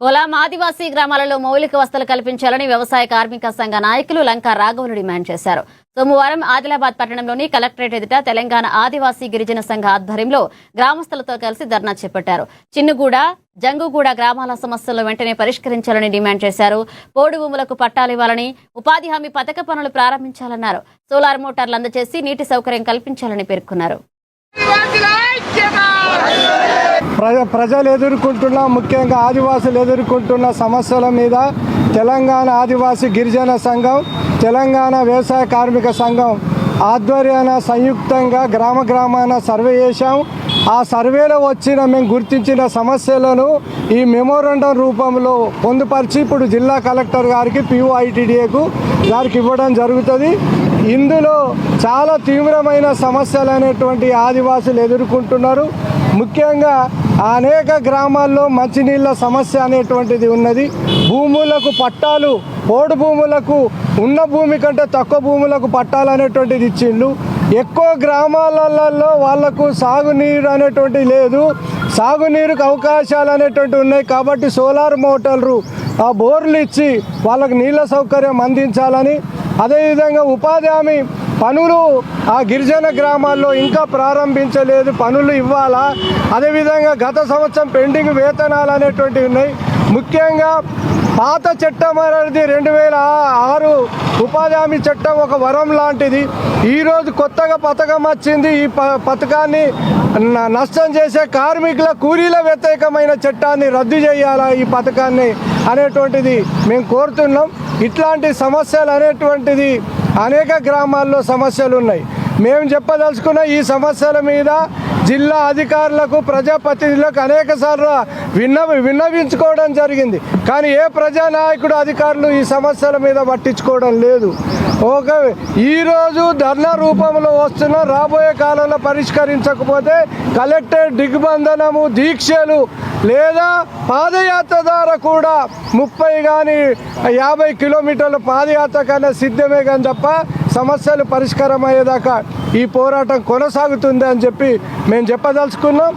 కొలాం ఆదివాసీ గ్రామాలలో మౌలిక వసతులు కల్పించాలని వ్యవసాయ కార్మిక సంఘ నాయకులు లంకా రాఘవులు డిమాండ్ చేశారు. సోమవారం ఆదిలాబాద్ పట్టణంలోని కలెక్టరేట్ ఎదుట తెలంగాణ ఆదివాసీ గిరిజన సంఘ ఆధ్వర్యంలో గ్రామస్తులతో కలిసి ధర్నా చేపట్టారు. చిన్నుగూడ, జంగుగూడ గ్రామాల సమస్యలు వెంటనే పరిష్కరించాలని డిమాండ్ చేశారు. పోడు భూములకు పట్టాలు ఇవ్వాలని, ఉపాధి హామీ పథక పనులు ప్రారంభించాలన్నారు. సోలార్ మోటార్లు అందజేసి నీటి సౌకర్యం కల్పించాలని పేర్కొన్నారు. ప్రజలు ఎదుర్కొంటున్న, ముఖ్యంగా ఆదివాసులు ఎదుర్కొంటున్న సమస్యల మీద తెలంగాణ ఆదివాసీ గిరిజన సంఘం, తెలంగాణ వ్యవసాయ కార్మిక సంఘం ఆధ్వర్యాన సంయుక్తంగా గ్రామాన సర్వే చేశాం. ఆ సర్వేలో మేము గుర్తించిన సమస్యలను ఈ మెమోరాండం రూపంలో పొందుపరిచి ఇప్పుడు జిల్లా కలెక్టర్ గారికి, PUITDAకు గారికి ఇవ్వడం జరుగుతుంది. ఇందులో చాలా తీవ్రమైన సమస్యలు అనేటువంటి ఆదివాసులు ఎదుర్కొంటున్నారు. ముఖ్యంగా అనేక గ్రామాల్లో మంచినీళ్ళ సమస్య అనేటువంటిది ఉన్నది. భూములకు పట్టాలు, పోడు భూములకు ఉన్న భూమి కంటే తక్కువ భూములకు పట్టాలు అనేటువంటిది ఇచ్చిండ్రు. ఎక్కువ గ్రామాలలో వాళ్లకు సాగునీరు అనేటువంటిది లేదు, సాగునీరుకు అవకాశాలు అనేటువంటివి ఉన్నాయి. కాబట్టి సోలార్ మోటార్లు, ఆ బోర్లు ఇచ్చి వాళ్ళకు నీళ్ళ సౌకర్యం అందించాలని, అదేవిధంగా ఉపాధి హామీ పనులు ఆ గిరిజన గ్రామాల్లో ఇంకా ప్రారంభించలేదు, పనులు ఇవ్వాలా. అదేవిధంగా గత సంవత్సరం పెండింగ్ వేతనాలు అనేటువంటివి ఉన్నాయి. ముఖ్యంగా పాత చట్టం అనేది 2006 ఉపాధి హామీ చట్టం ఒక వరం లాంటిది. ఈరోజు కొత్తగా పథకం వచ్చింది. ఈ పథకాన్ని నష్టం చేసే కార్మికుల కూలీల వ్యతిరేకమైన చట్టాన్ని రద్దు చేయాలా ఈ పథకాన్ని అనేటువంటిది మేము కోరుతున్నాం. ఇట్లాంటి సమస్యలు అనేటువంటిది అనేక గ్రామాల్లో సమస్యలు ఉన్నాయి. మేము చెప్పదలుచుకున్న ఈ సమస్యల మీద జిల్లా అధికారులకు, ప్రజాప్రతినిధులకు అనేక సార్లు విన్నవించుకోవడం జరిగింది. కానీ ఏ ప్రజానాయకుడు, అధికారులు ఈ సమస్యల మీద పట్టించుకోవడం లేదు. ఈరోజు ధర్నా రూపంలో వస్తున్న, రాబోయే కాలంలో పరిష్కరించకపోతే కలెక్టర్ దిగ్బంధనము, దీక్షలు లేదా పాదయాత్ర ద్వారా కూడా 30 కానీ 50 కిలోమీటర్ల పాదయాత్ర కన్నా సిద్ధమే కానీ తప్ప సమస్యలు పరిష్కారం అయ్యేదాకా ఈ పోరాటం కొనసాగుతుంది అని చెప్పి మేము చెప్పదలుచుకున్నాం.